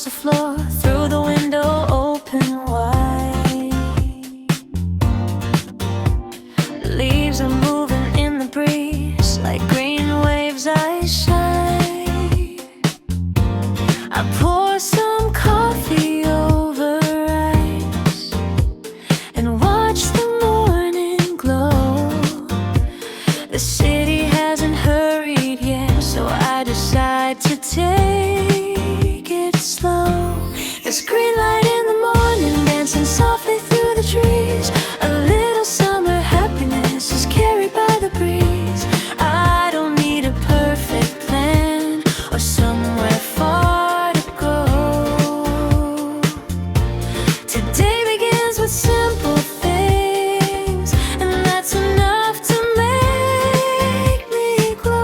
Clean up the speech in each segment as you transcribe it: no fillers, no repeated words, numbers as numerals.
the floor, through the window open wide. Leaves are moving in the breeze like green waves I shine. I pour some coffee over ice and watch the morning glow. The city hasn't hurried yet, so I decide to take it slow. There's green light in the morning, dancing softly through the trees. A little summer happiness is carried by the breeze. I don't need a perfect plan or somewhere far to go. Today begins with simple things, and that's enough to make me glow.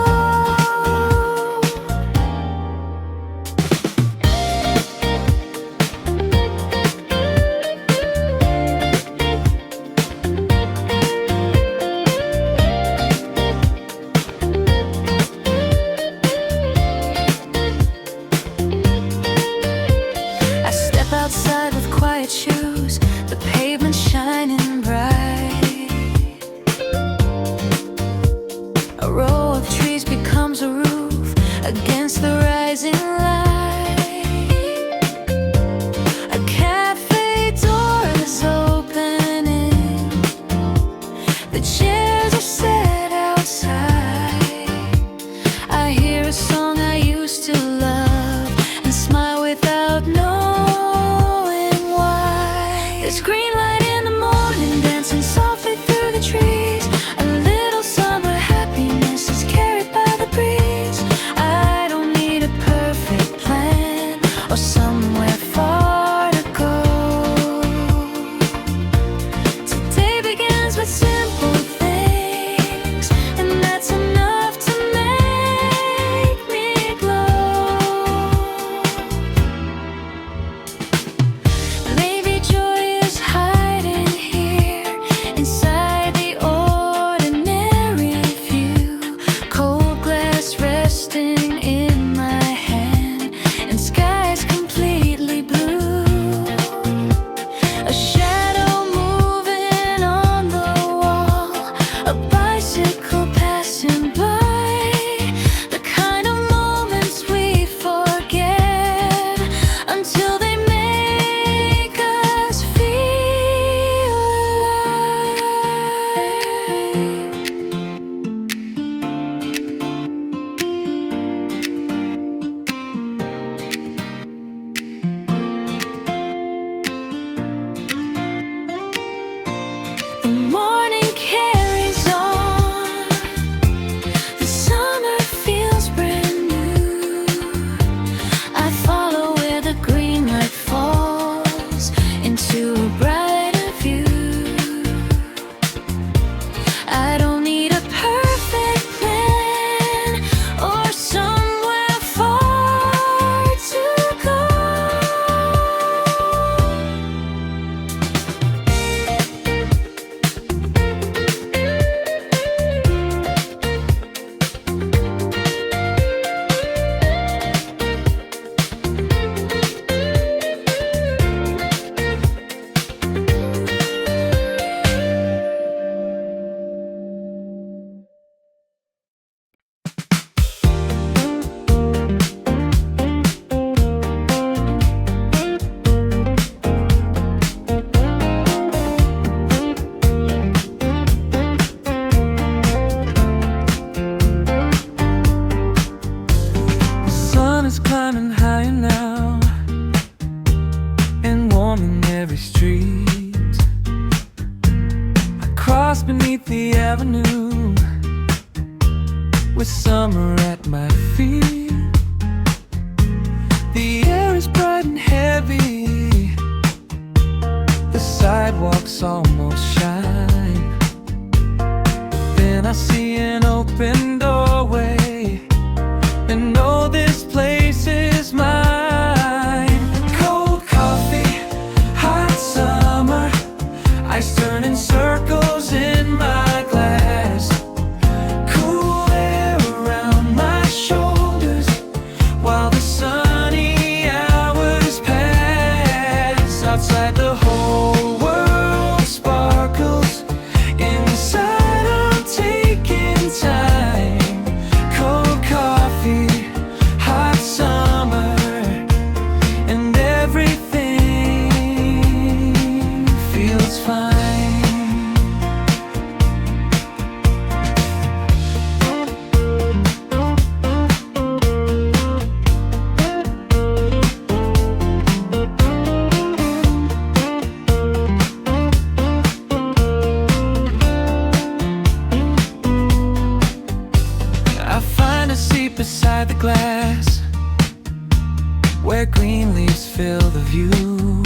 I step outside with quiet shoes, the pavement shining bright. A row of trees becomes a roof against the rising light. A cafe door is opening, the chairs are set outside. I hear a song I used to love and smile without knowing why. There's green light in the morning, dancing softly through the trees. A little summer happiness is carried by the breeze. I don't need a perfect plan or somewhere far to go. Today begins with simple things, and that's enough to make me glow. Maybe joy is hiding here inside the ordinary view. Cold glass resting in my hand, and skies completely blue. A shadow moving on the wall, a bicycle passing by. The kind of moments we forget until they make us feel alive. The morning carries on, the summer feels brand new. I follow where the green light falls into a brighter view. I don't need a perfect plan or somewhere far to go. The sun is climbing higher now and warming every street. I cross beneath the avenue with summer at my feet. The air is bright and heavy, the sidewalks almost shine. Then I see an open doorway and know this place is mine. Cold coffee, hot summer, ice turning circles in my glass. Cool air around my shoulders while the sunny hours glass where green leaves fill the view.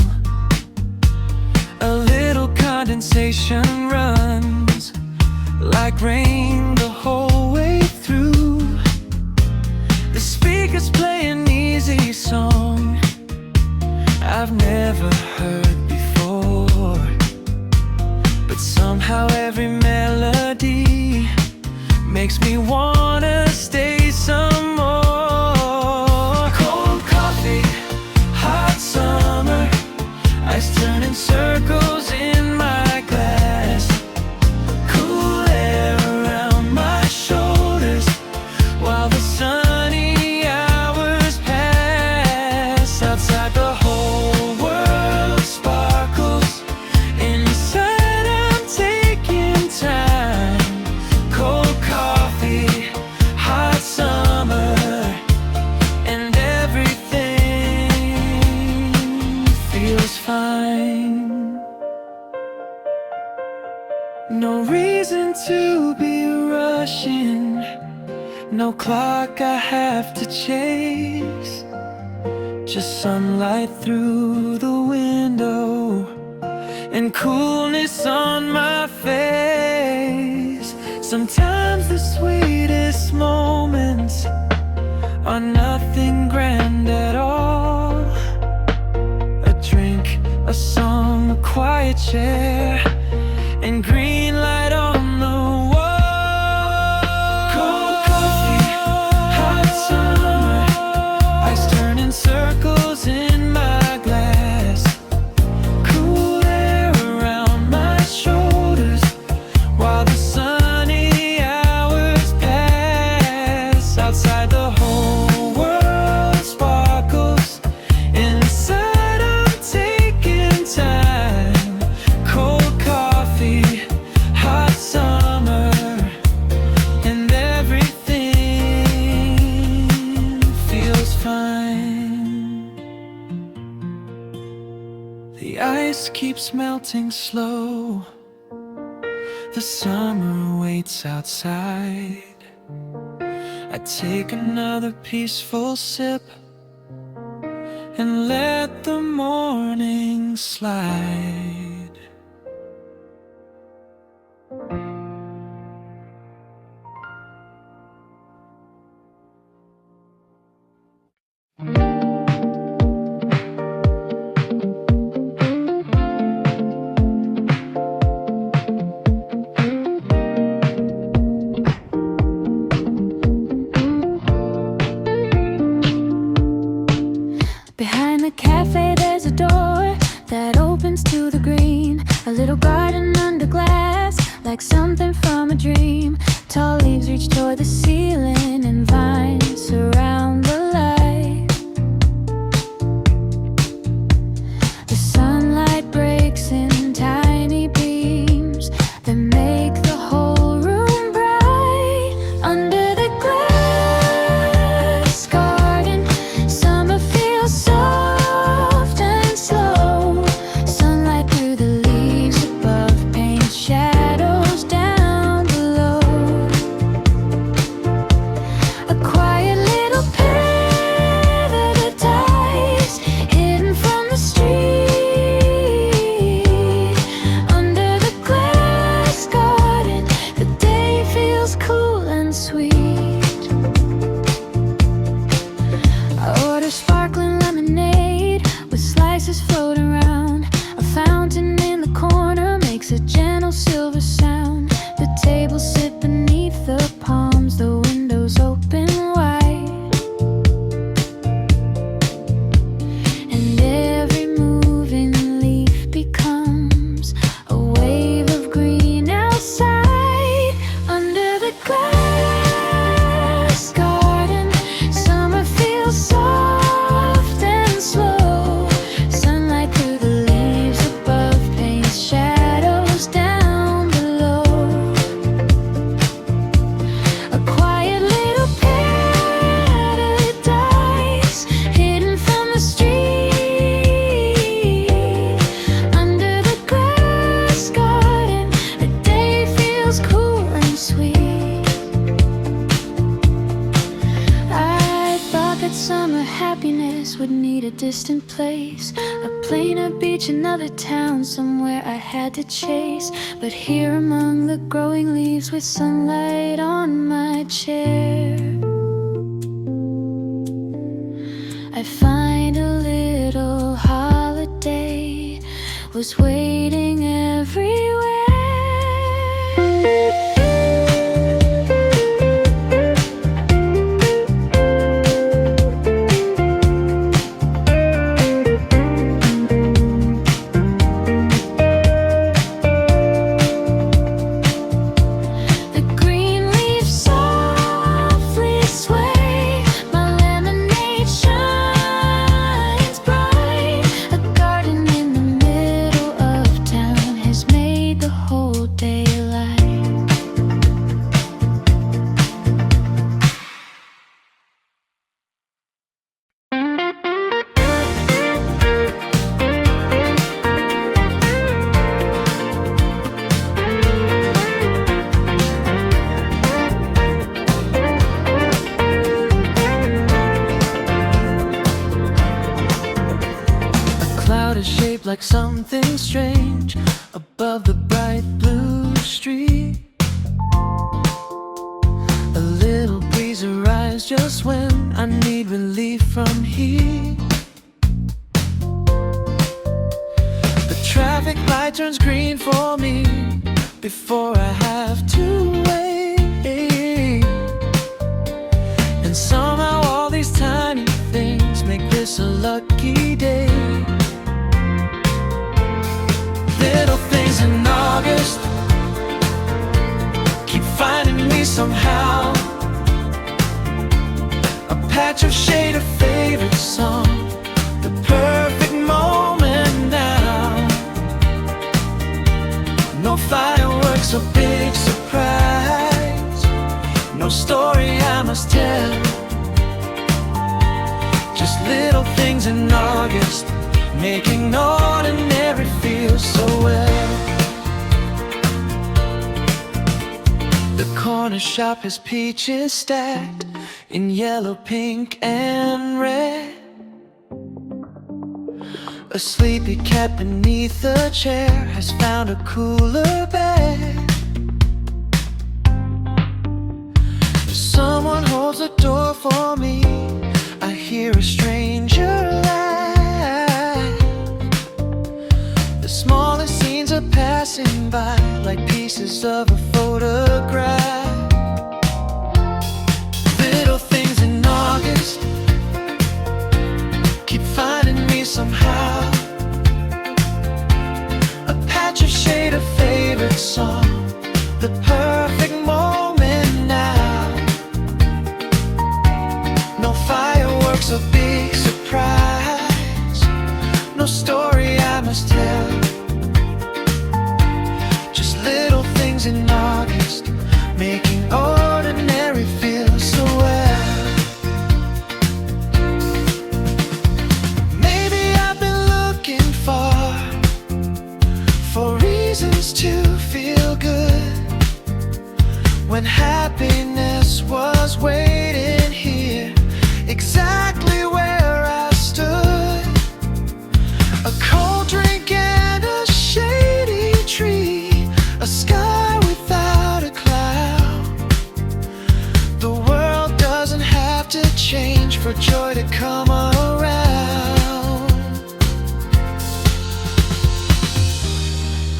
A little condensation runs like rain the whole way through. The speakers play an easy song I've never heard before, but somehow every melody makes me wanna stay some more. Cold coffee, hot summer, ice turning circles in my glass, cool air around my shoulders while the sunny hours pass. Outside the whole world sparkles, inside I'm taking time. Cold coffee, hot summer, and everything feels fine. No reason to be rushing, no clock I have to chase, just sunlight through the window and coolness on my face. Sometimes the sweetest moments are nothing grand at all. A drink, a song, a quiet chair, and green light on the wall. Cold coffee, hot summer, ice turning circles in my glass, cool air around my shoulders while the sunny hours pass. Outside the whole world sparkles, inside I'm taking time. Cold coffee, hot summer, and everything feels fine. The ice keeps melting slow, the summer waits outside. I take another peaceful sip and let the morning slide. Behind the cafe there's a door that opens to the green. A little garden under glass, like something from a dream. Tall leaves reach toward the ceiling and vines surround the light. The sunlight breaks in tiny beams that make the whole room bright. Under the glass garden, summer feels soft and slow. Sunlight through the leaves above paints shadows down below. A quiet summer happiness would need a distant place, a plane, a beach, another town, somewhere I had to chase. But here among the growing leaves with sunlight on my chair, I find a little holiday was waiting everywhere. Like something strange above the bright blue street. A little breeze arrives just when I need relief from heat. The traffic light turns green for me before I have to wait. And somehow all these tiny things make this a lucky day. Little things in August keep finding me somehow. A patch of shade, a favorite song, the perfect moment now. No fireworks or big surprise, no story I must tell. Just little things in August making ordinary feel so well. The corner shop has peaches stacked in yellow, pink, and red. A sleepy cat beneath a chair has found a cooler bed. Someone holds the door for me. I hear a stranger laugh. The smallest scenes are passing by like pieces of a photograph. Little things in August keep finding me somehow. A patch of shade, a favorite song, the perfect moment now. No fireworks or big surprise, no story I must tell. Just little things in August making ordinary feel so well. Maybe I've been looking for reasons to feel good, when happiness was waiting here, exactly where I stood. A cold drink and a shady tree, a sky without a cloud. The world doesn't have to change for joy to come around.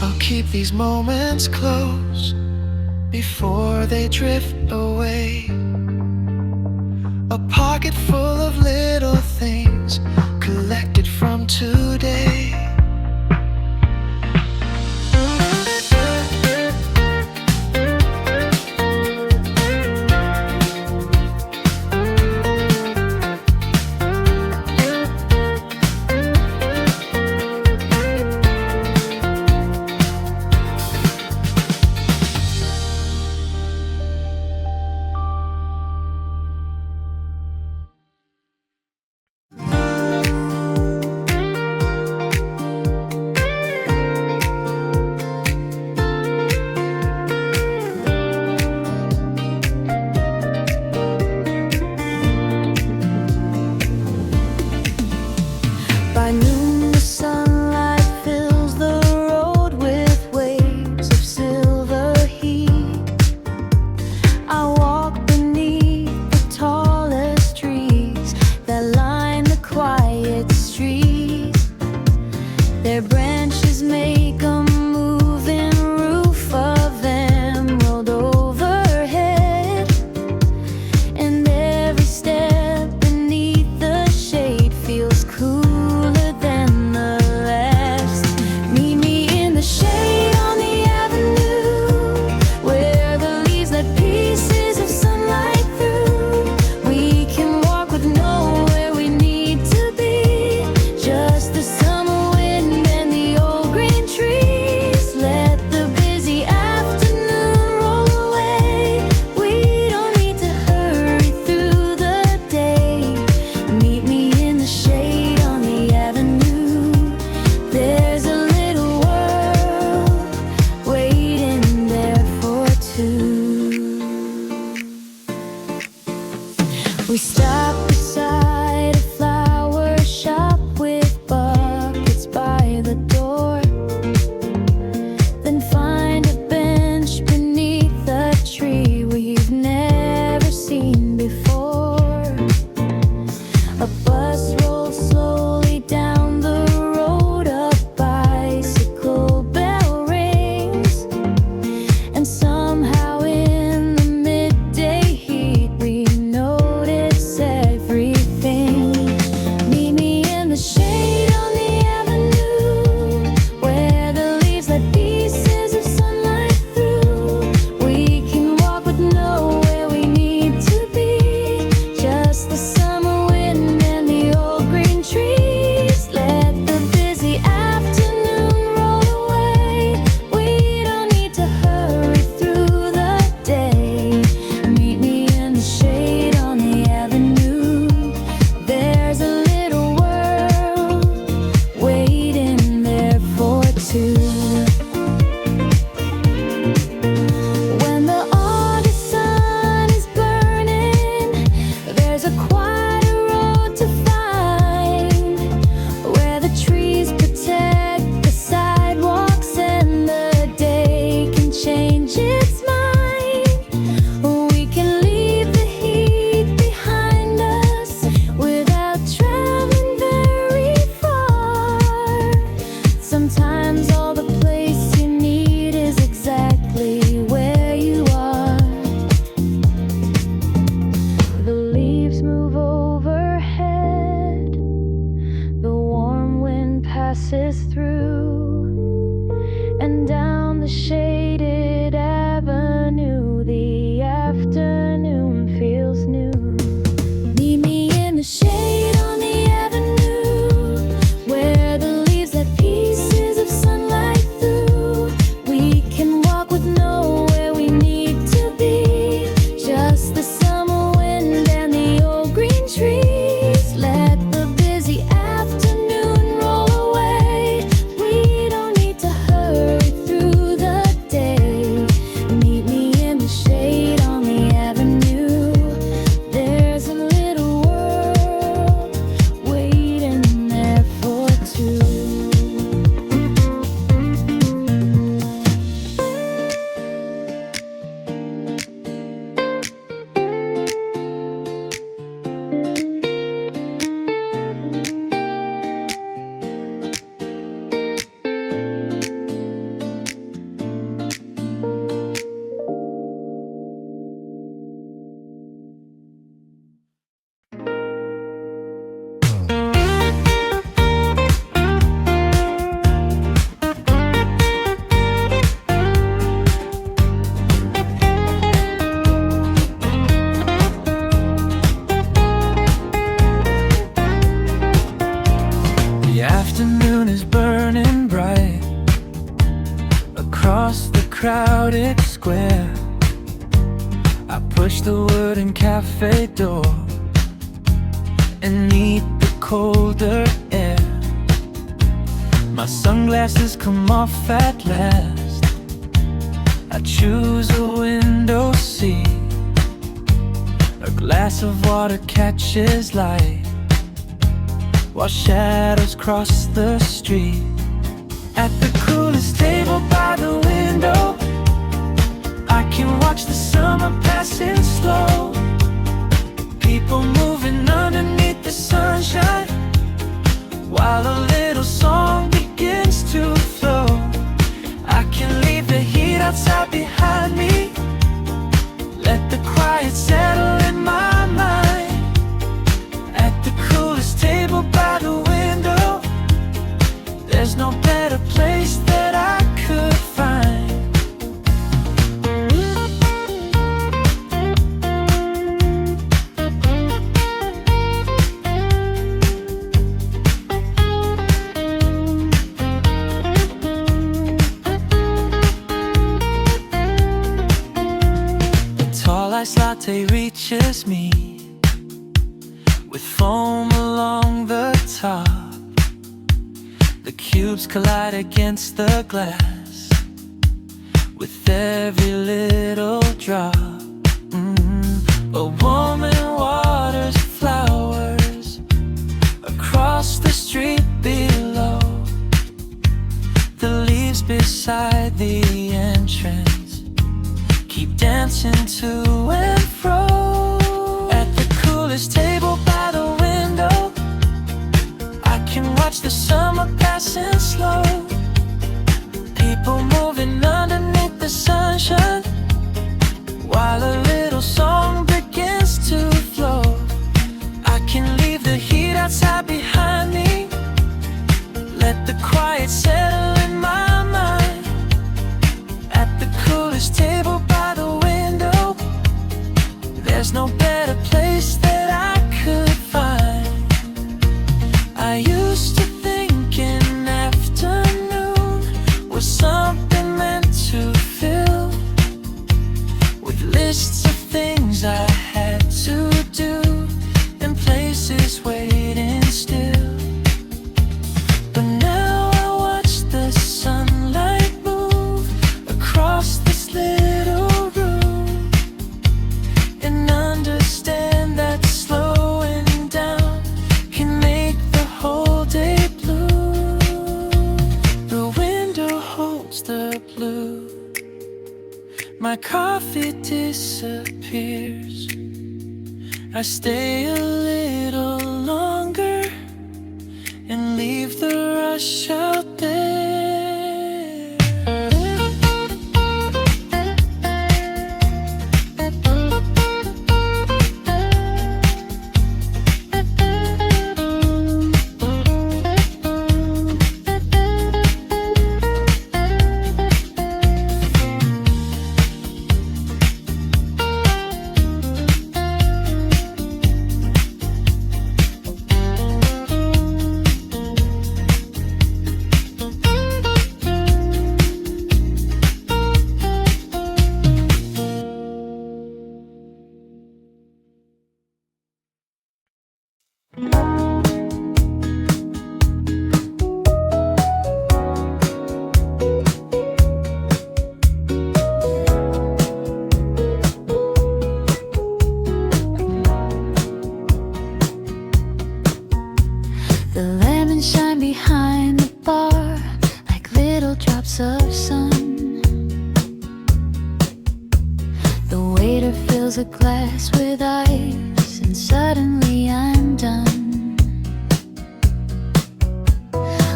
I'll keep these moments close before they drift away. A pocket full of little things collected from today. stop beside a flower shop with buckets by the door. Then find a bench beneath a tree we've never seen before. A bus rolls slowly down the road, a bicycle bell rings, and somehow in the midday heat we notice everything. Meet me in the shade on the avenue, where the leaves let pieces of sunlight through. We can walk but know where we need to be, just the summer wind and the old green trees. Let the busy afternoon roll away. We don't need to hurry through the day. Meet me in the shade on the avenue. There's a little world waiting there for two. When the August sun is burning, there's a quieter road to find, where the trees protect the sidewalks and the day can change its mind. We can leave the heat behind us without traveling very far. Sometimes all the place you need is exactly where you are. The leaves move overhead, the warm wind passes through, and down the shaded avenue the afternoon feels new. Meet me in the shade on the avenue, where the leaves let pieces of sunlight through. We can walk with know where we need to be, just the summer wind and the old green trees. Let the busy afternoon roll away. We don't need to hurry through the day. Meet me in the shade on the avenue. There's a little world waiting there for two. The afternoon is burning bright across the crowded square. I push the wooden cafe door and meet the colder air. My sunglasses come off at last. I choose a window seat. A glass of water catches light, while shadows cross the street. At the coolest table by the window, I can watch the summer passing slow. People moving underneath the sunshine, while a little song begins to flow. I can leave the heat outside behind me, let the quiet settle in my mind. At the coolest table by the window, there's no better place that I could find. The tall ice latte reaches me, with foam along the top. The cubes collide against the glass, with every little drop. A woman waters marching to and fro. At the coolest table by the window, I can watch the summer passing slow. People moving underneath the sunshine, while a little song begins to flow. I can leave the heat outside behind me, let the quiet settle in my mind. At the coolest table by the window, there's no better place that I could find. I used to think an afternoon was something meant to fill with lists of things I had to do and places waiting still. But now I watch the sunlight move across this little room and understand that slowing down can make the whole day blue. The window holds the blue. My coffee disappears. I stay a little longer and leave the rush out there. The lemons shine behind the bar like little drops of sun. The waiter fills a glass with ice and suddenly I'm done.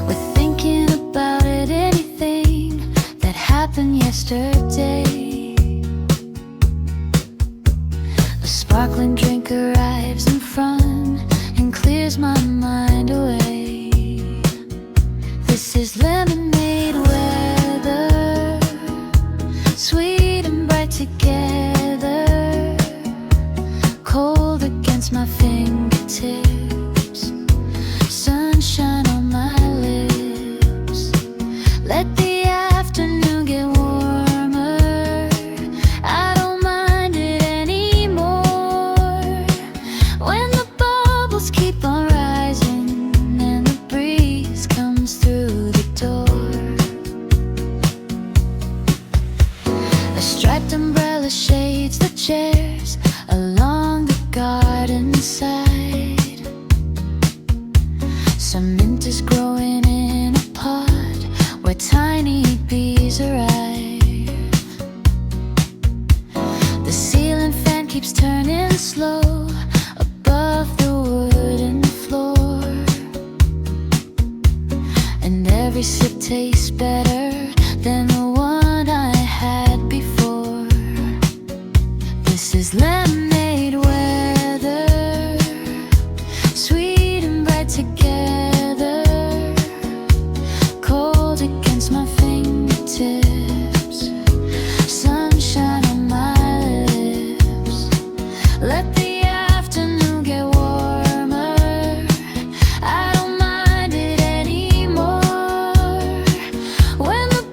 We're thinking about it, anything that happened yesterday. A sparkling drink arrives in front and clears my mind away. This is lemonade weather, sweet and bright together, cold against my fingertips, sunshine on my lips. Let the afternoon get warmer, I don't mind it anymore. When the bubbles keep on rising and the breeze comes through the door, a striped umbrella shades the chairs along the garden side. Some mint is growing in a pot where tiny bees arrive. The ceiling fan keeps turning slow above the wooden floor, and every sip tastes better than the one I had before. This is lemonade weather, sweet and bright together, cold against my fingertips, sunshine on my lips. Let the afternoon get warmer, I don't mind it anymore. When the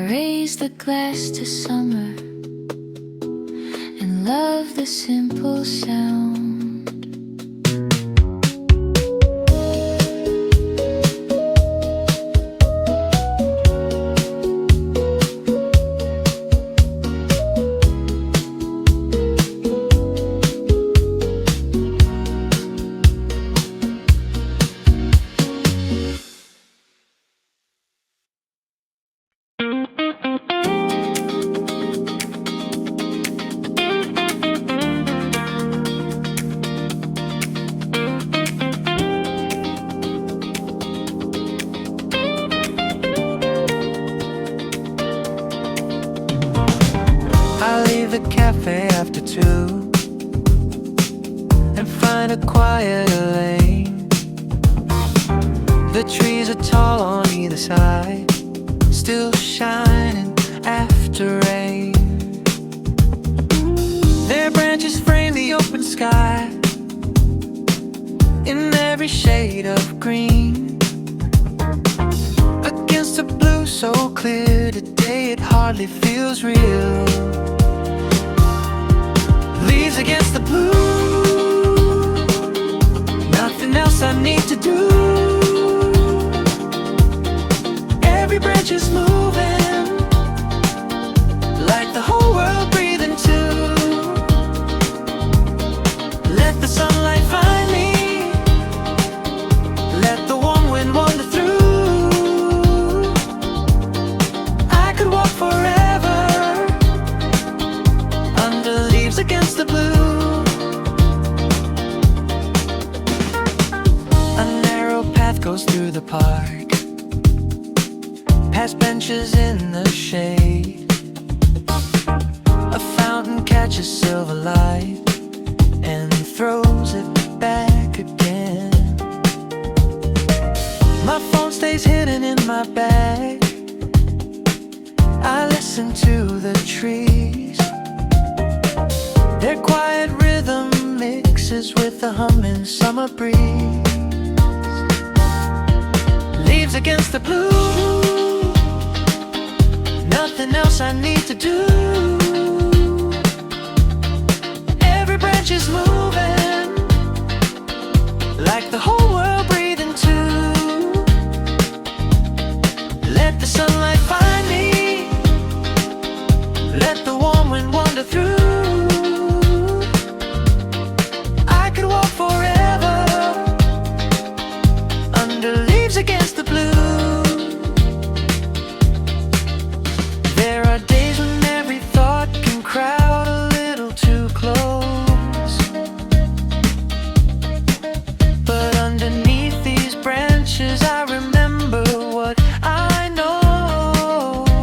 I raise the glass to summer and love the simple sound. I leave the cafe after 2 and find a quieter lane. The trees are tall on either side, still shining after rain. Their branches frame the open sky in every shade of green. Against a blue so clear today it hardly feels real. Leaves against the blue, nothing else I need to do. Every branch is moving, like the whole world breathing too. Let the sunlight find me, let the warm wind wander through. I could walk forever under leaves against the blue. A narrow path goes through the park, past benches in the shade. A fountain catches silver light and throws it back again. My phone stays hidden in my bag. I listen to the trees. Their quiet rhythm mixes with the humming summer breeze. Leaves against the blue, nothing else I need to do. Every branch is moving, like the whole world breathing too. Let the sunlight find me, let the warm wind wander through. I could walk forever under leaves against the blue. There are days when every thought can crowd a little too close, but underneath these branches I remember what I know.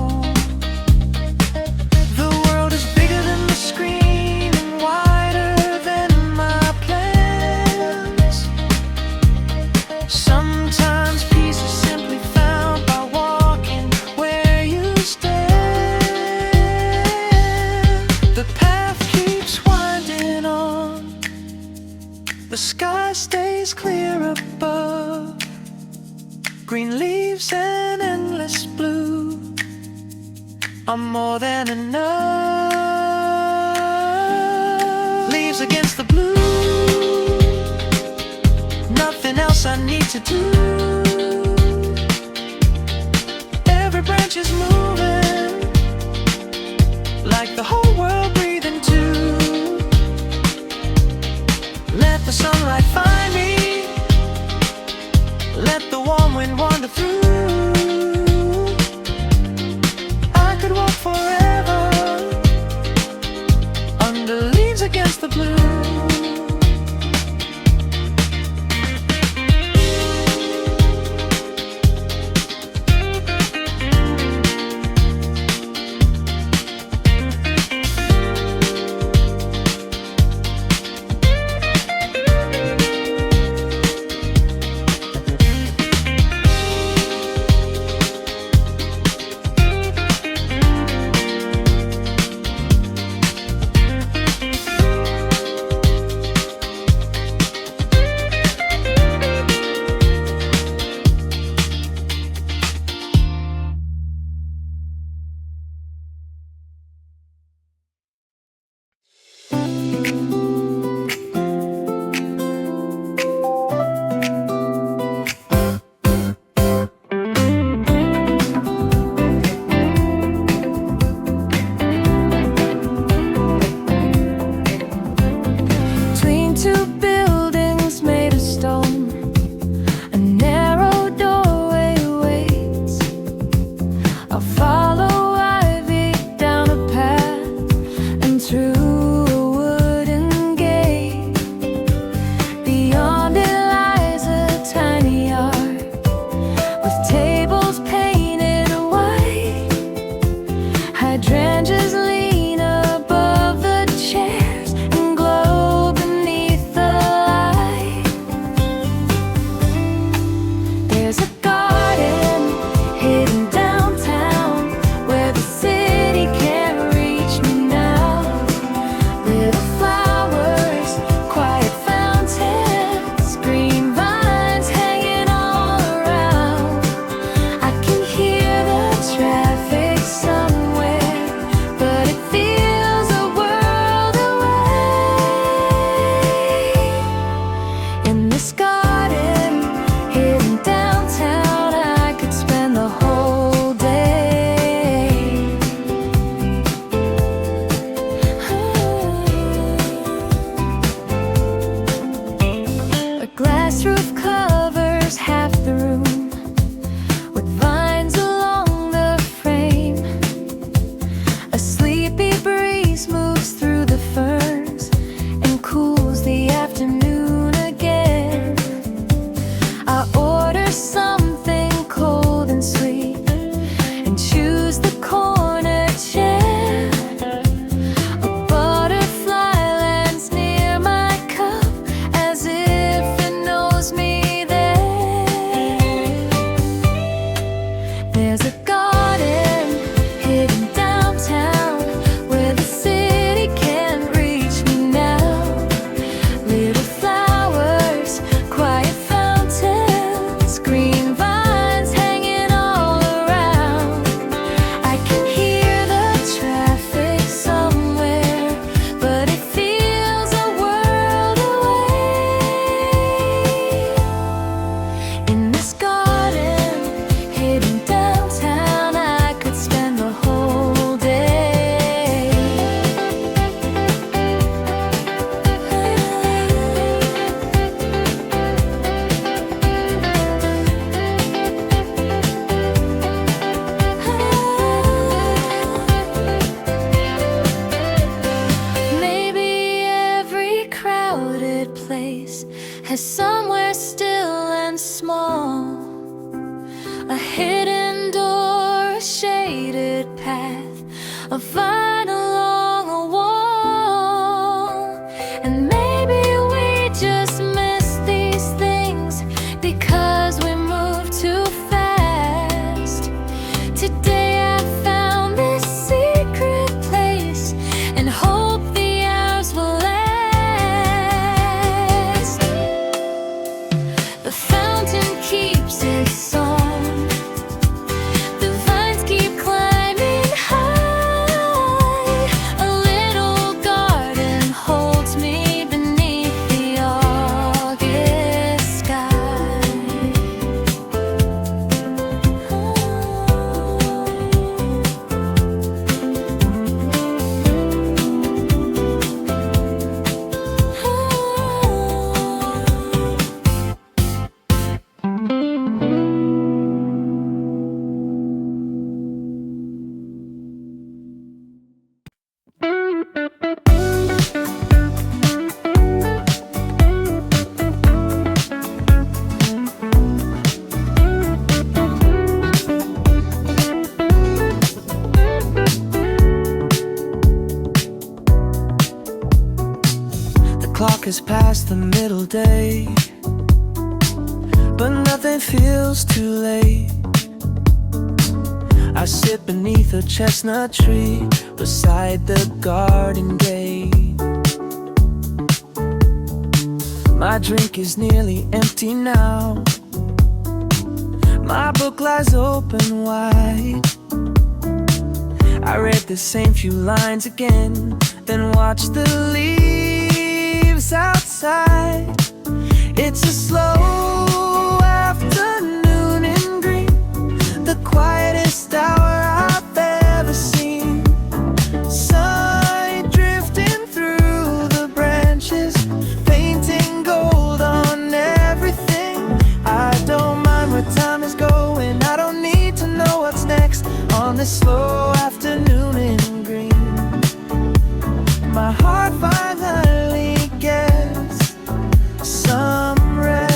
The world is bigger than the screen and wider than my plans. Sometimes peace is simply found by walking where you stand. The path keeps winding on, the sky stays clear above, green leaves and endless blue are more than enough. Leaves against the blue, nothing else I need to do. Every branch is moving, like the whole world breathing too. Let the sunlight find me, let the warm wind wander through. I could walk forever under leaves against the blue. path, a vine along a wall. And maybe we just miss these things because we move too fast. Today I found this secret place and hope the hours will last. The fountain keeps its song, the vines keep climbing high. A little garden holds me beneath the August sky. The clock has passed the middle day, but nothing feels too late. I sit beneath a chestnut tree beside the garden gate. My drink is nearly empty now, my book lies open wide. I read the same few lines again, then watched the leaves outside. It's a slow afternoon in green, the quietest hour I've ever seen. Sunlight drifting through the branches, painting gold on everything. I don't mind where time is going, I don't need to know what's next on this slow afternoon in green. My heart finally gets some rest.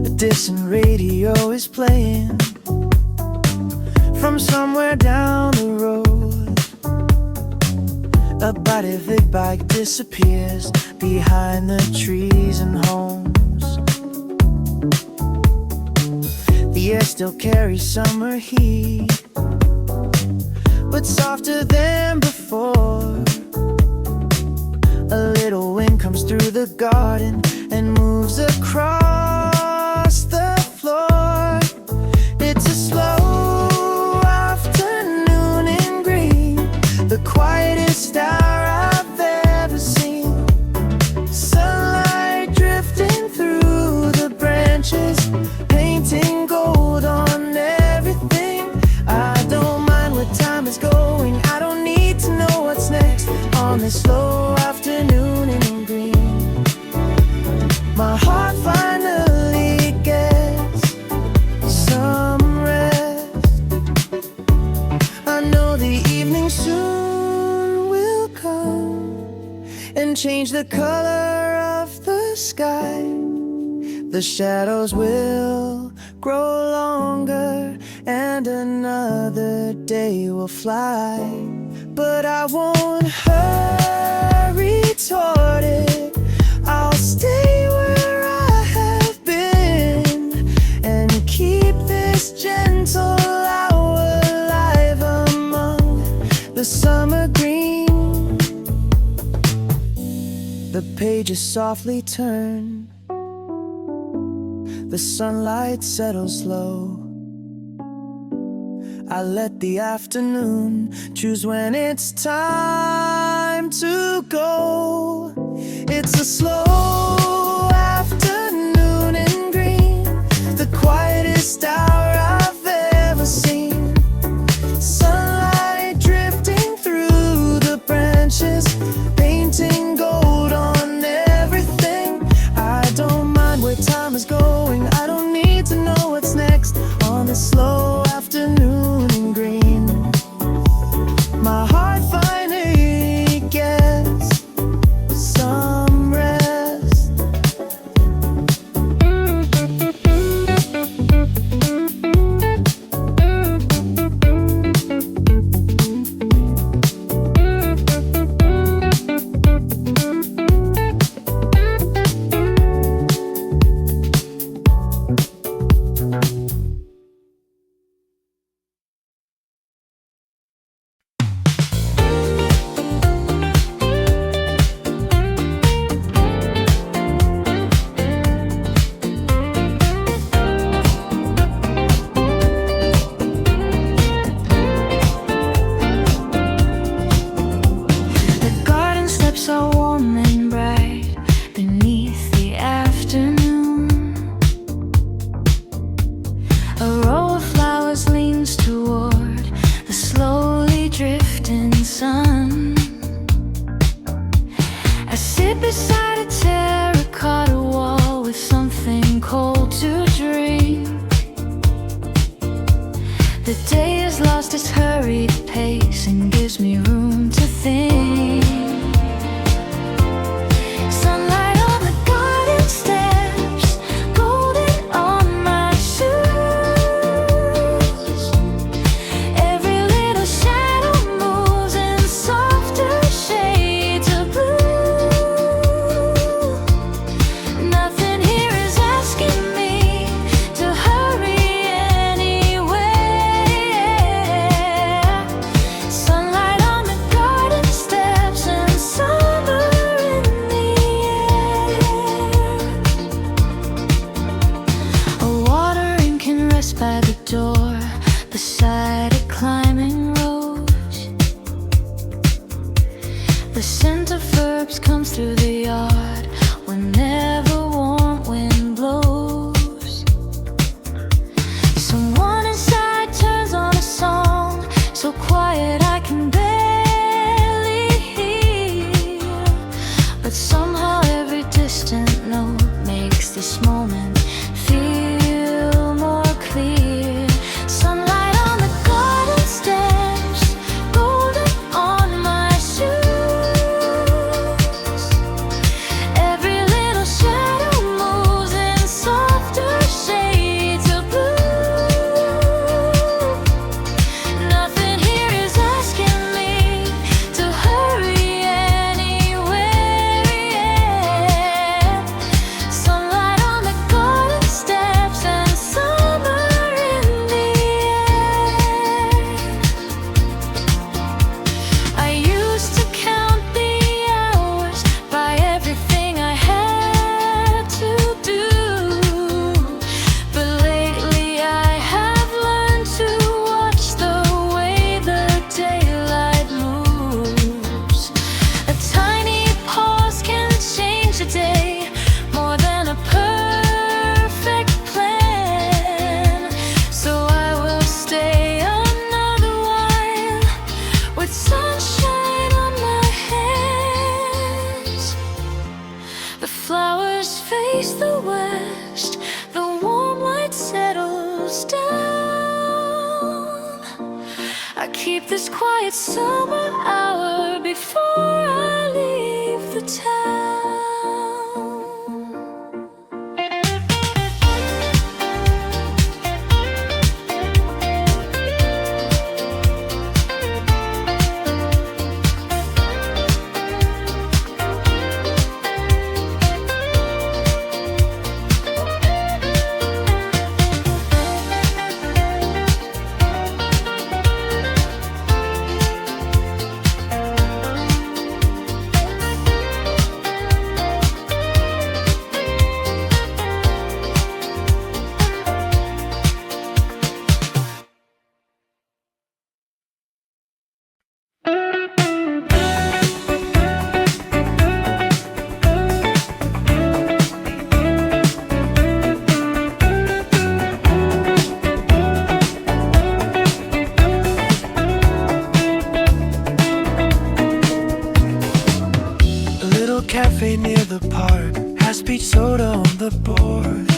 A distant radio is playing from somewhere down the road. A body big bike disappears behind the trees and homes. The air still carries summer heat, but softer than before. A little wind comes through the garden and moves across the floor. It's a slow afternoon in green, the quietest hour I've ever seen. Sunlight drifting through the branches, painting gold on everything. I don't mind where time is going, I don't need to know what's next on this slow afternoon in green. My heart finally gets some rest. I know the evening soon will come and change the color of the sky. The shadows will grow longer and another day will fly. But I won't hurry toward it, I'll stay where I have been and keep this gentle hour alive among the summer green. The pages softly turn, the sunlight settles low. I let the afternoon choose when it's time to go. It's a slow afternoon in green, the quietest hour I've ever seen. Sunlight drifting through the branches, painting gold on everything. I don't mind where time is going, I don't need to know what The day has lost its hurried pace and gives me room to think. Sunlight on the garden steps, golden on my shoes. Every little shadow moves in softer shades of blue. Nothing here is asking me to hurry anywhere. Sunlight on the garden steps and summer in the air. A watering can rest by the door beside a climbing rose. The scent of herbs comes through the yard whenever warm wind blows. Someone inside turns on a song so quiet I can barely hear, but somehow every distant note makes this moment feel more clear. Sunlight on the garden steps, golden on my shoes. Every little shadow moves in softer shades of blue. Nothing here is asking me to hurry anywhere. Sunlight on the garden steps and summer in the air. I used to count the hours by everything I had to do, but lately I have learned to watch the way the daylight moves. A tiny pause can change a day more than a perfect plan. So I will stay another while with sunshine on my hands. The flowers face the west, the warm light settles down. I keep this quiet summer hour before I leave the town. A little cafe near the park has peach soda on the board.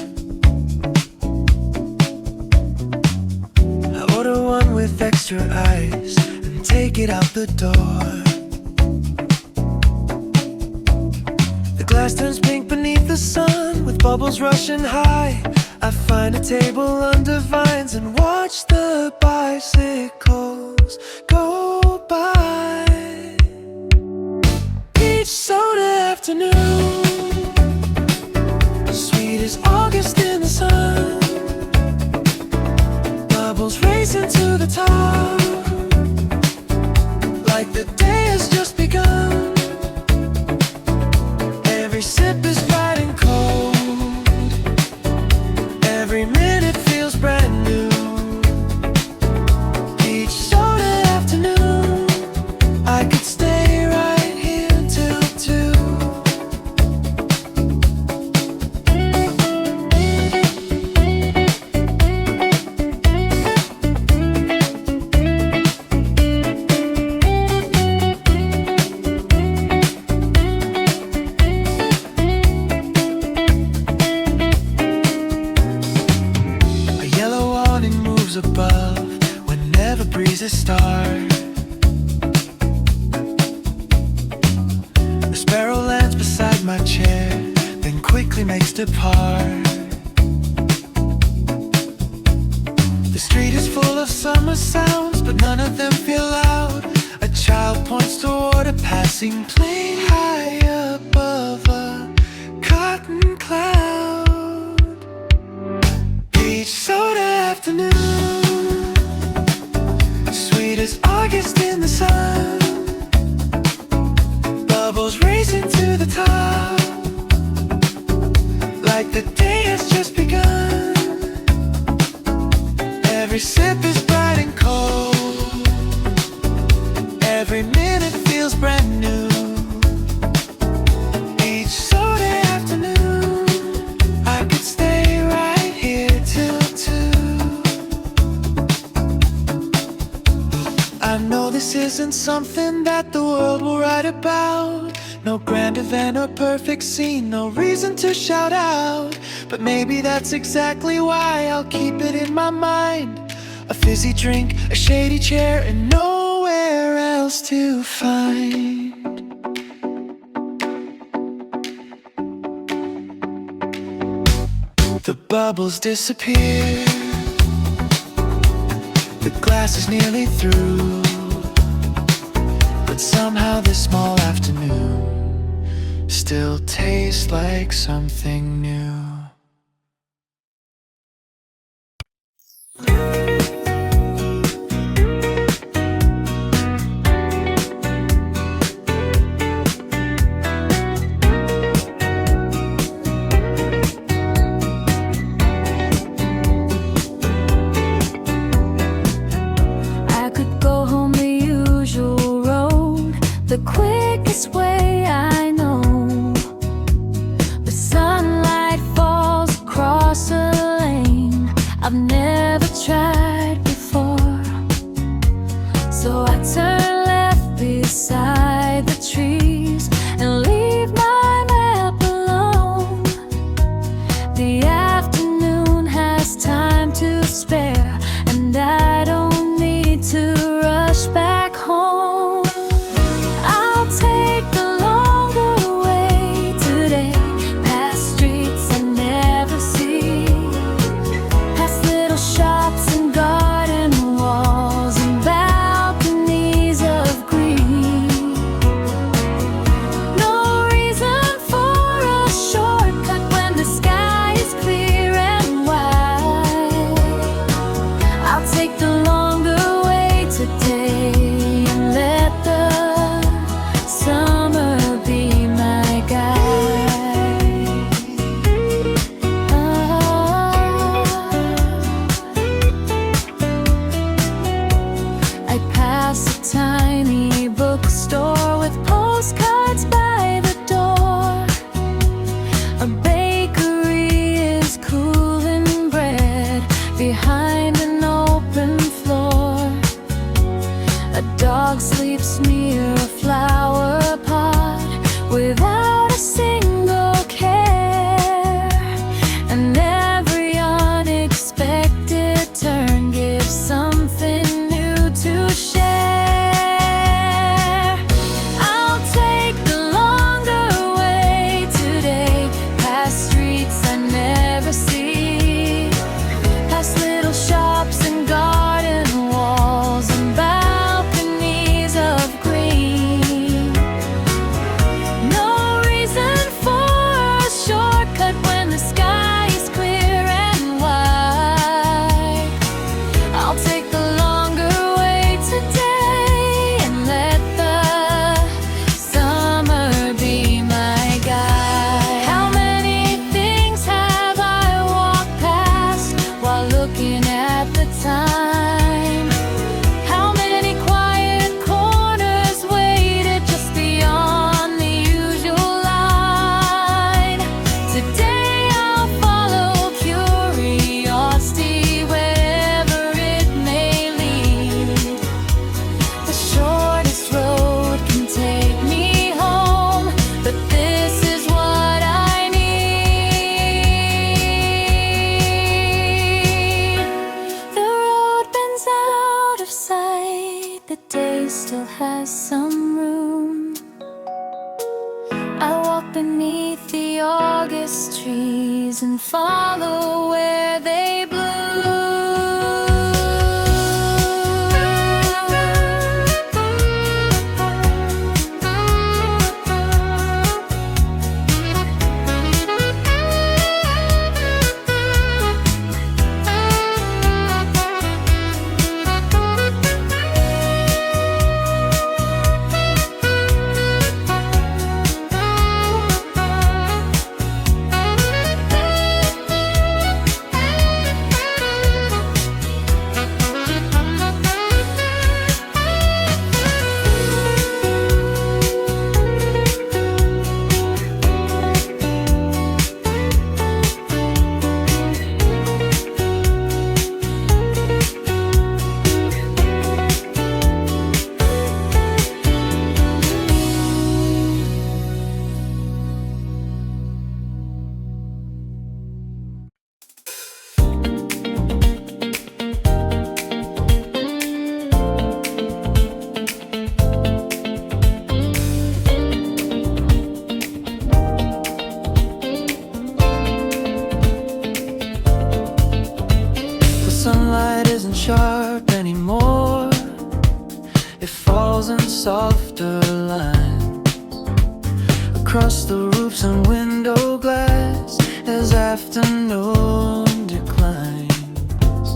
I order one with extra ice and take it out the door. The glass turns pink beneath the sun with bubbles rushing high. I find a table under vines and watch the bicycles go by. Peach soda afternoon, sweet as August in the sun. Bubbles racing to the top, like the day has just begun. Every sip is bright and cold, every minute feels brand new. Peach soda afternoon, I could stay right here till 2. A yellow awning moves above it start? The sparrow lands beside my chair, then quickly makes depart. The street is full of summer sounds, but none of them feel loud. A child points toward a passing plane high above a cotton cloud. Beach soda afternoon, sweet as August in the sun. Bubbles racing to the top, like the day has just begun. Every sip is bright and cold, every minute feels brand new. Each Saturday afternoon, I could stay right here till 2. I know this isn't something that the world will write about. No grand event or perfect scene, no reason to shout out. But maybe that's exactly why I'll keep it in my mind. A fizzy drink, a shady chair, and nowhere else to find. The bubbles disappear, the glass is nearly through, but somehow this small afternoon still tastes like something new. The quickest way I know, the sunlight falls across a lane I've never tried before. So I turn left beside the trees and leave my map alone. The afternoon has time to spare, and I don't need to rush back home. Take the longer way today, past streets I never see, past little shops and garden walls and balconies of green. No reason for a shortcut when the sky is clear and wide. I'll take the longer way today and let the summer be my guide. I pass a tiny bookstore with postcards by the door. A bakery is cooling bread behind an open floor. A dog sleeps near a flower pot without a single care, and every unexpected turn gives something new to share. I'll take the longer way today, past streets I never see, past little shops and garden walls and balconies of green. No reason for a shortcut when the sky is clear and wide. I'll take the longer way today and let the summer be my guide. How many things have I walked past while looking at the time? How many quiet corners waited just beyond the usual line? Today I'll follow curiosity wherever it may lead. The shortest road can take me home, but this is what I need. The road still has some room. I walk beneath the August trees and follow where they bloom. Sunlight isn't sharp anymore. It falls in softer lines across the roofs and window glass as afternoon declines.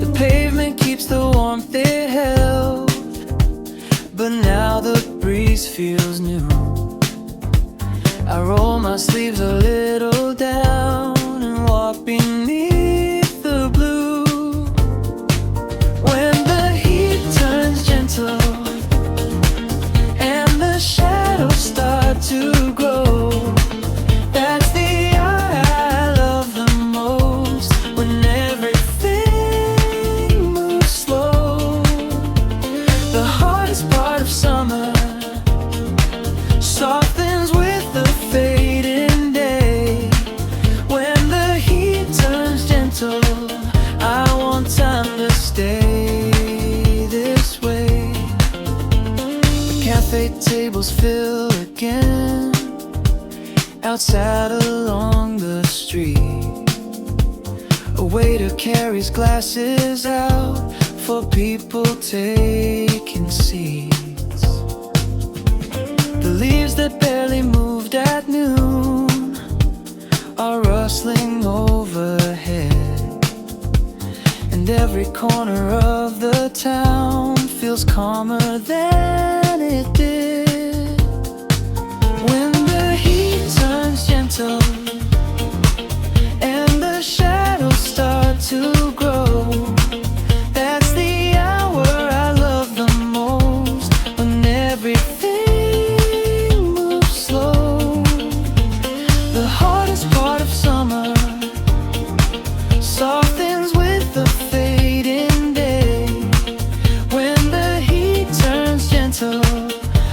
The pavement keeps the warmth it held, but now the breeze feels new. I roll my sleeves a little down and walk beneath and the shadows start to grow. That's the hour I love the most, when everything moves slow. The hardest part of summer softens with the fading day. When the heat turns gentle, I want time to stay this way. Cafe tables fill again outside along the street. A waiter carries glasses out for people taking seats. The leaves that barely moved at noon are rustling overhead, and every corner of the town feels calmer than it did. When the heat turns gentle and the shadows start to grow, that's the hour I love the most, when everything moves slow. The hardest part of summer softens with the fading day. When the heat turns gentle,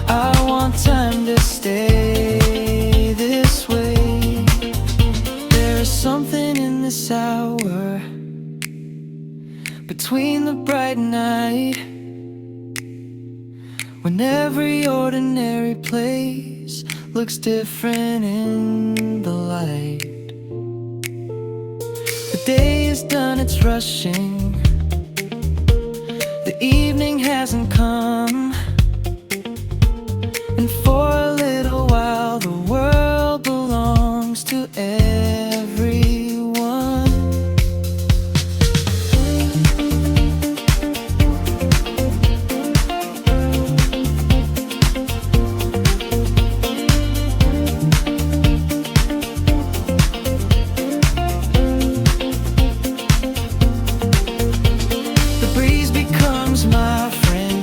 I want time to stay this way. There is something in this hour between the bright night, when every ordinary place looks different in the light. The day is done, it's rushing. The evening hasn't come, and for a little while the world belongs to everyone. The breeze becomes my friend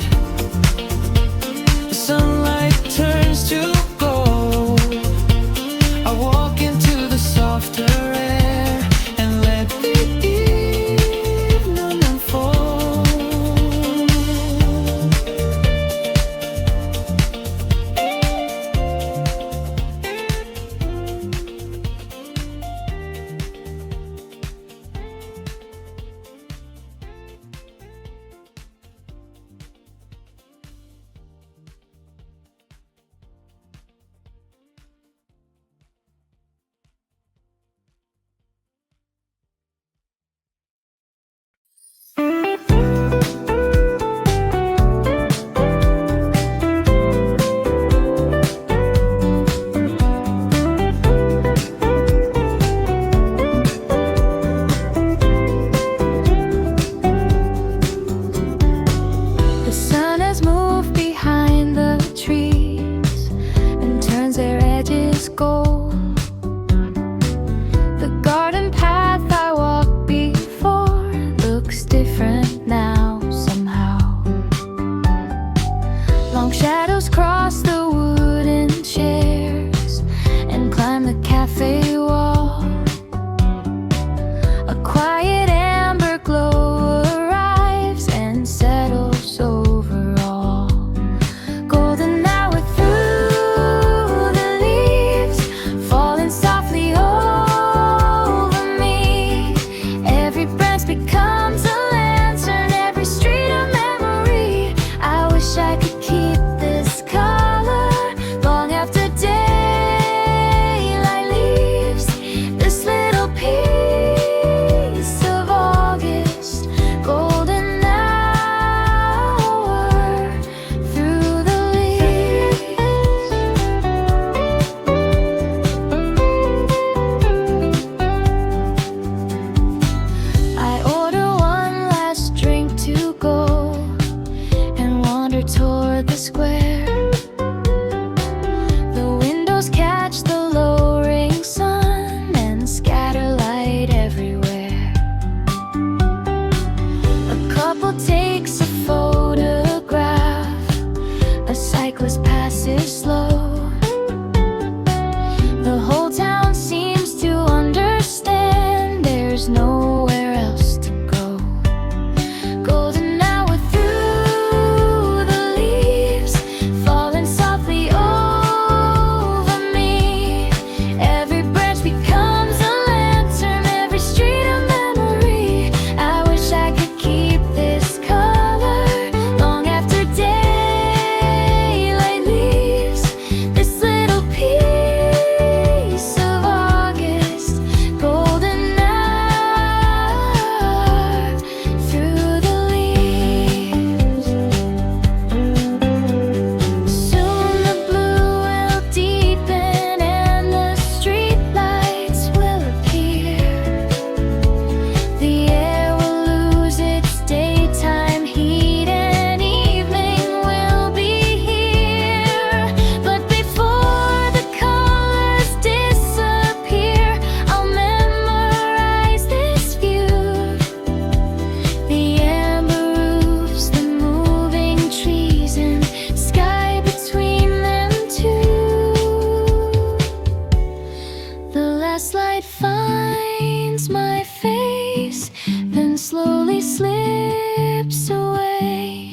slowly slips away.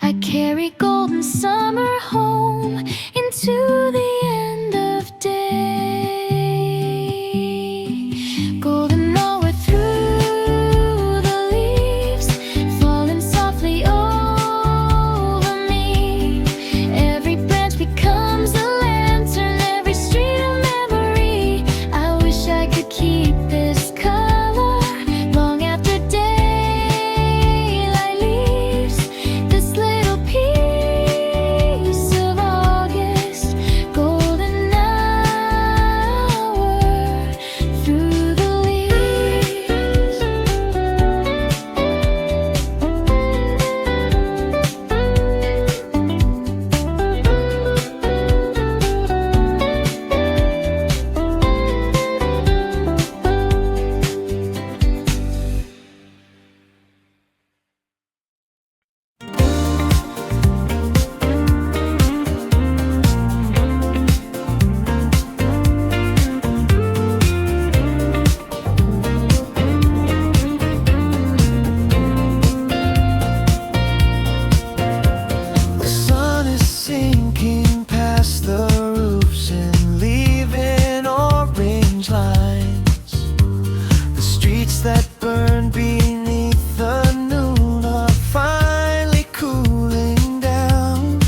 I carry golden summer home into the end of day. Golden hour through the leaves, falling softly over me. Every branch becomes a lantern, every street a memory. I wish I could keep this color long after daylight leaves. This little piece of August, golden hour through the leaves. The sun is sinking past the roofs and leaving orange lines. The streets that burn beneath the noon are finally cooling down.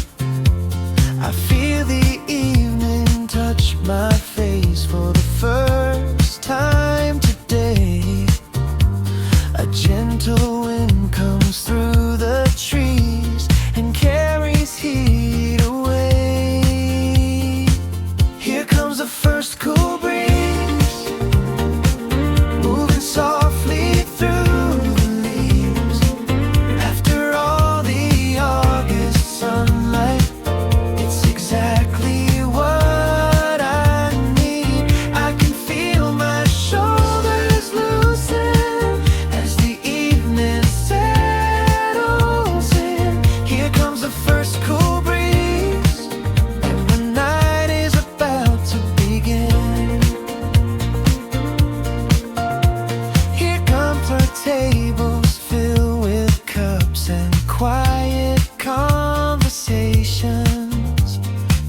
I feel the evening touch my face for the first time today. A gentle wind comes through the trees and carries heat away. Here comes the first cool breeze, moving softly through the leaves. After all the August sunlight, it's exactly what I need. I can feel my shoulders loosen as the evening settles in. Here comes the first cool breeze, and the night is about to begin. Here comes our tables filled with cups and quiet conversations.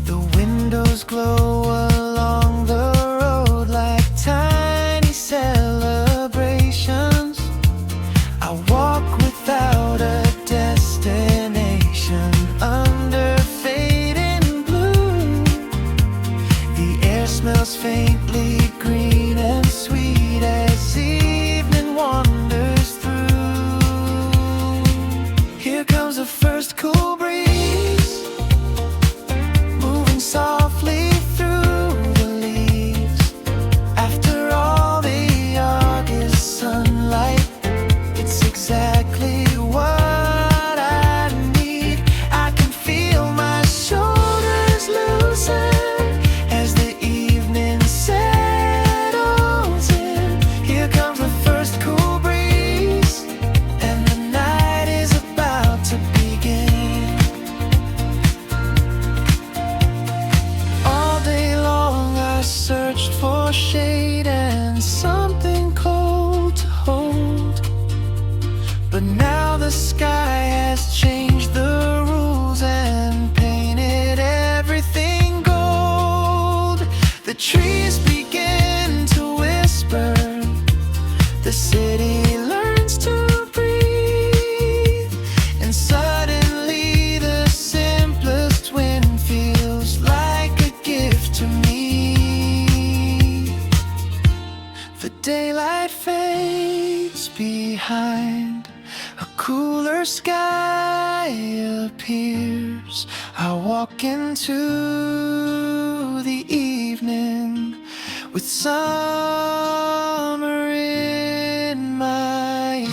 The windows glow along the road like tiny celebrations. I walk without a destination under fading blue. The air smells faintly green and sweet as evening wanders through. Here comes the first cool breeze, moving softly through the leaves. After all the August sunlight, it's exactly what I need. I can feel my shoulders loosen as the evening settles in. Here comes the first cool breeze, and the night is about to begin. All day long I searched for shade and something cold to hold. But now the sky has changed the rules and painted everything gold. The trees begin to whisper, the city learns to breathe, and suddenly the simplest wind feels like a gift to me. The daylight fades behind, a cooler sky appears. I walk into the evening with summer in my ears.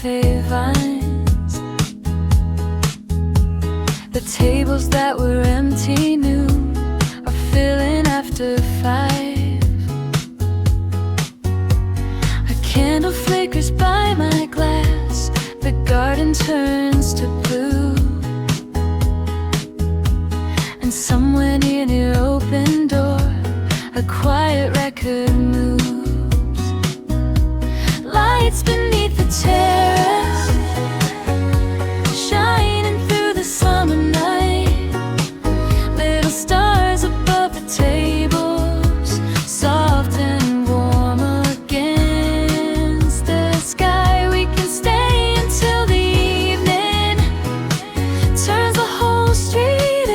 cafe vines. The tables that were empty new are filling after 5. A candle flickers by my glass. The garden turns to blue. And somewhere near your open door, a quiet record moves. Lights beneath the terrace, shining through the summer night. Little stars above the tables, soft and warm against the sky. We can stay until the evening turns the whole street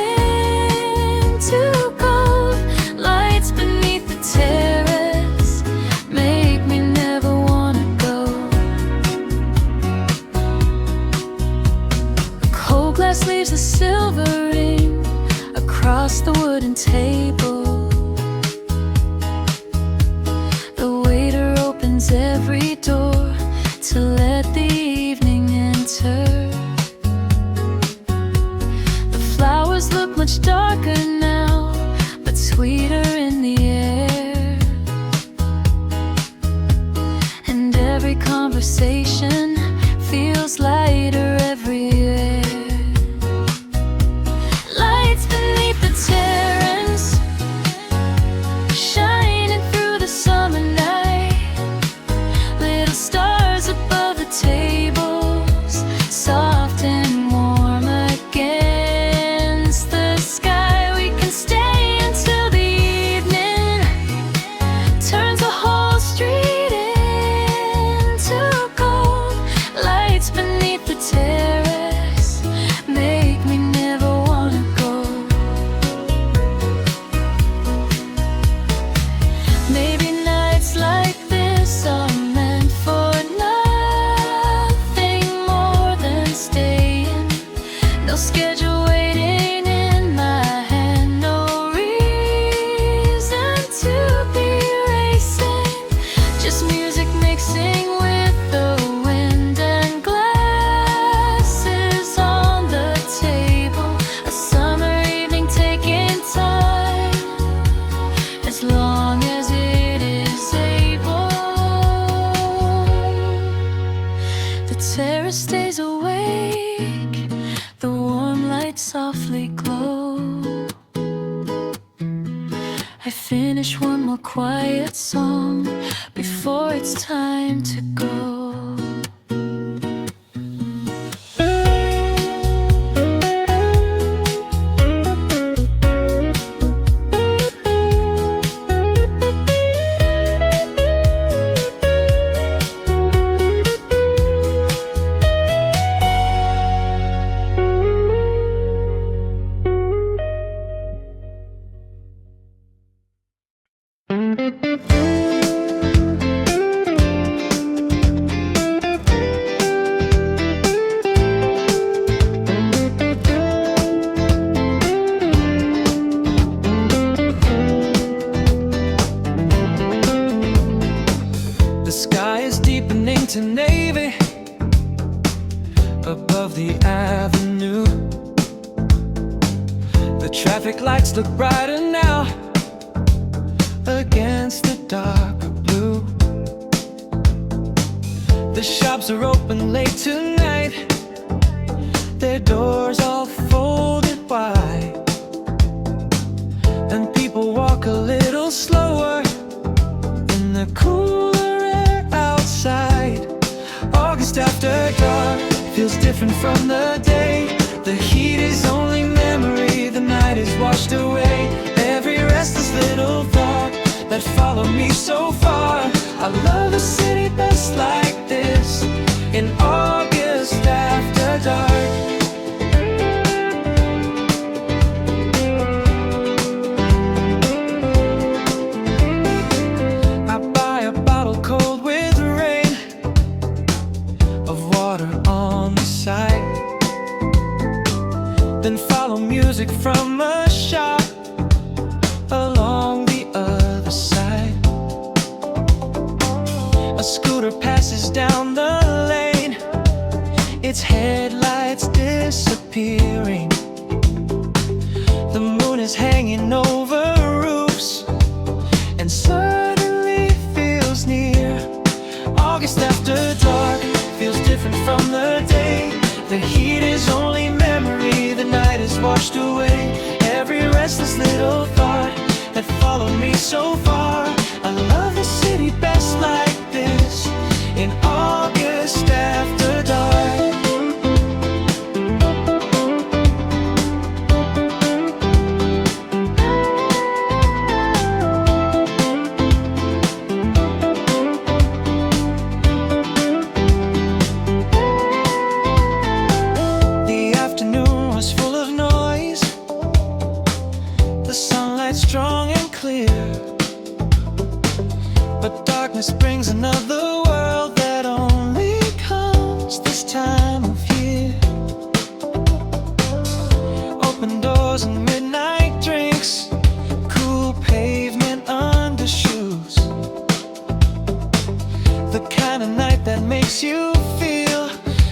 into gold. Lights beneath the terrace make me never wanna go. A cold glass leaves a silver ring across the wooden table. The waiter opens every door to let the evening enter. The flowers look much darker now, but sweeter in the air. And every conversation feels lighter everywhere. Lights beneath the terrace, shining through the summer night. Little stars above the tables, soft and warm against the sky. We can stay until the evening turns the whole street into gold. Lights beneath the terrace make me never wanna go. Maybe nights like this are meant for nothing more than staying. No schedule waiting in my hand, no reason to be racing. Just music mixing with the wind and glasses on the table. A summer evening taking time, as long as it is able. The terrace stays awake, the warm light softly glow. I finish one more quiet song before it's time to go. The sky is deepening to navy above the avenue. The traffic lights look brighter now against the darker blue. The shops are open late tonight, their doors all folded wide, and people walk a little slower in the cooler air outside. August after dark feels different from the day. The heat is only memory, the night is washed away. Every restless little thought that followed me so far. I love a city that's like this in August after dark. I buy a bottle cold with rain of water on the side, then follow music from a shop along the other side. A scooter passes down the lane, its headlights disappearing. The moon is hanging over roofs and suddenly feels near. August after dark feels different from the day. The heat is only memory, the night is washed away. Every restless little thought that followed me so far. I love the city best like this, in August after dark. The afternoon was full of noise, the sunlight strong and clear. But darkness brings another world that only comes this time of year. Open doors and midnight drinks, cool pavement under shoes. The kind of night that makes you feel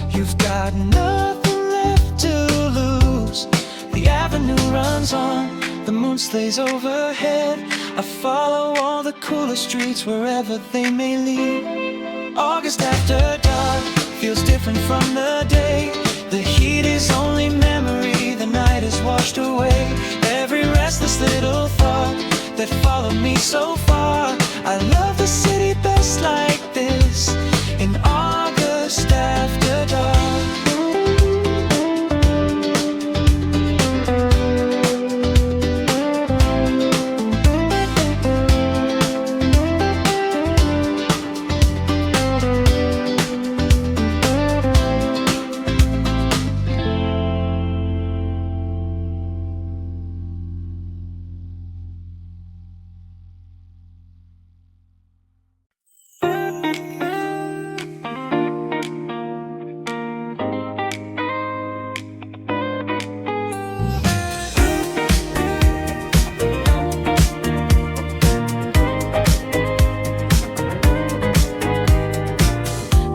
you've got nothing left to lose. The avenue runs on, the moon stays overhead. I follow all the cooler streets wherever they may lead. August after dark feels different from the day. The heat is only memory, the night is washed away. Every restless little thought that followed me so far. I love the city best like this, in August after dark.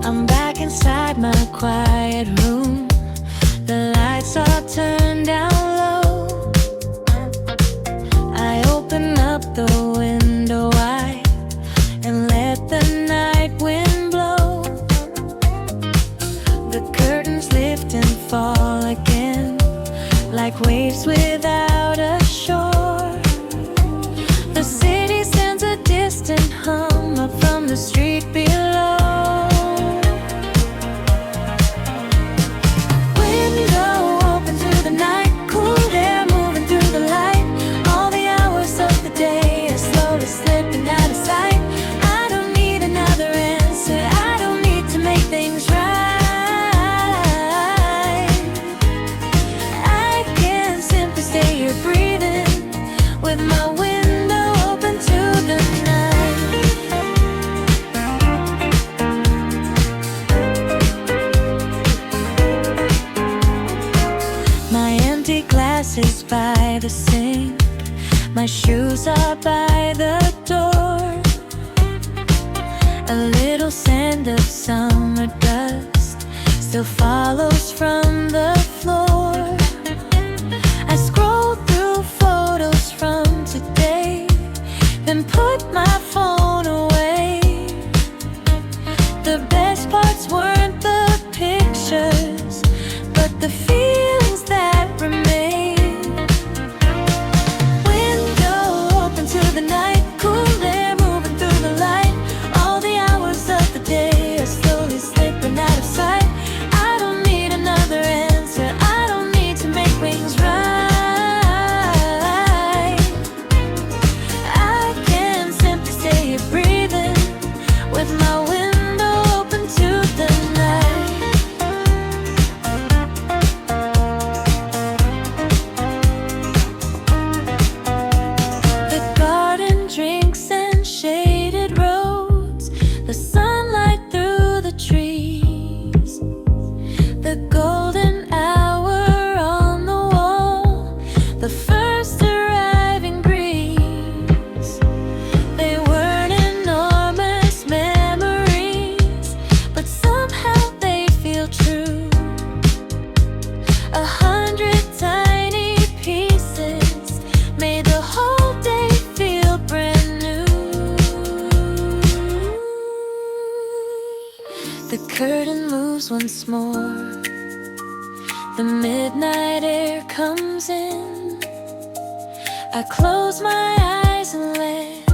I'm back inside my quiet room. The lights are turned down low. I open up the window wide and let the night wind blow. The curtains lift and fall again, like waves without a shore. The city sends a distant hum up from the street below. Window open to the night, cool air moving through the light. All the hours of the day are slowly slipping out of sight. I don't need another answer, I don't need to make things right. I can simply stay here breathing, with my window open to the night. My empty glasses by the sink, my shoes are by the door. A little sand of summer dust still follows from the floor. I scroll through photos from today, then put my phone away. The best parts weren't the pictures, but the feelings that remain. Window open to the night, cool air moving through the light. All the hours of the day are slowly slipping out of sight. I don't need another answer, I don't need to make things right. I can simply stay here breathing, with my window open to the night. close once more. The midnight air comes in. I close my eyes and let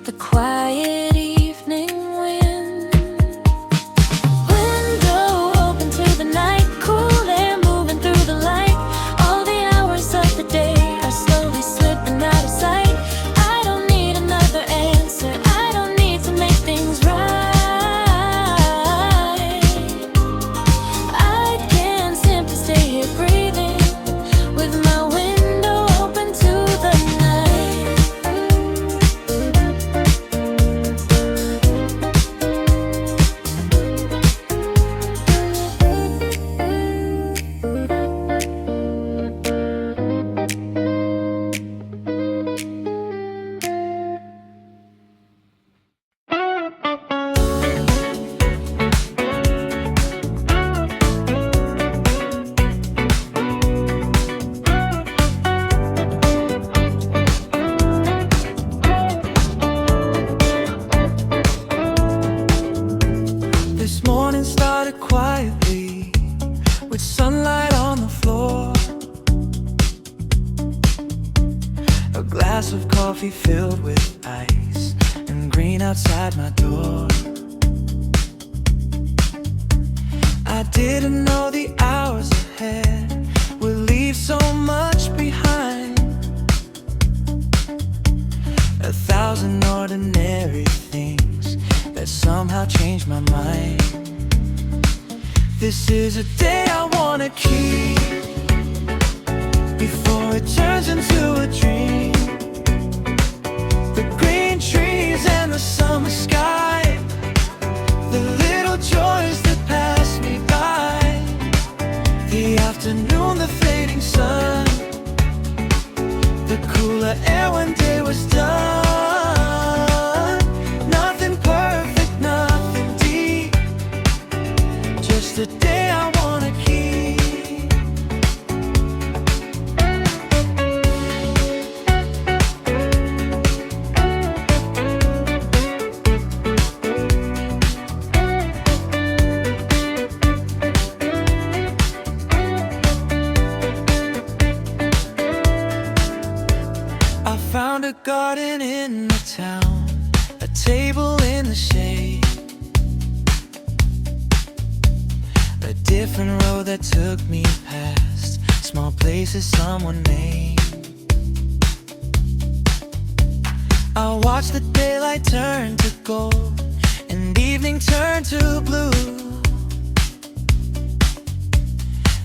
the quiet evening wind. Window open to the night, cool air moving through the light. All the hours of the day are slowly slipping out of sight. I don't need another answer, I don't need to make things right. I can simply stay here breathing with my window open to the night. This morning started quietly, with sunlight on the floor. A glass of coffee filled with ice, and green outside my door. I didn't know the hours ahead would leave so much behind. 1,000 ordinary things that somehow changed my mind. This is a day I wanna keep before it turns into a dream. The green trees and the summer sky, the little joys that pass me by. The afternoon, the fading sun, the cooler air when day was done. Nothing perfect, nothing deep, just a day I wanna keep. I found a garden in the town, a table in the shade, a different road that took me past small places someone made. I watched the daylight turn to gold and evening turn to blue,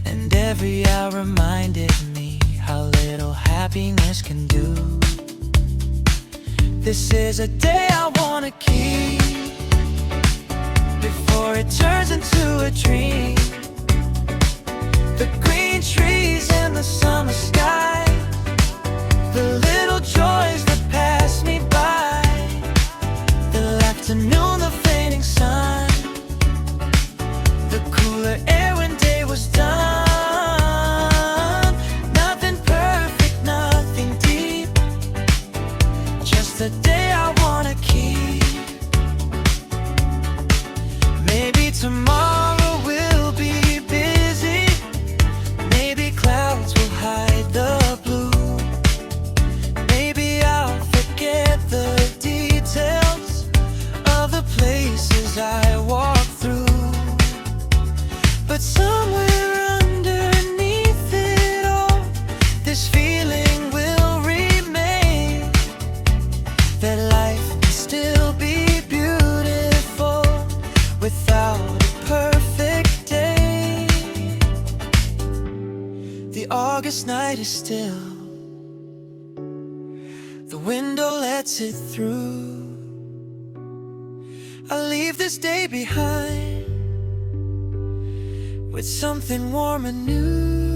and every hour reminded me how little happiness can do. This is a day I wanna keep before it turns into a dream. The green trees and the summer sky, the little joys that pass me by. The afternoon, the fading sun, the cooler air when day was done. Nothing perfect, nothing deep, just the day I wanna keep. Maybe tomorrow will be busy, maybe clouds will hide the blue. Maybe I'll forget the details of the places I walk through. But somewhere underneath it all, this feeling will remain, that life can still be beautiful without a perfect day. The August night is still, the window lets it through. I'll leave this day behind with something warm and new.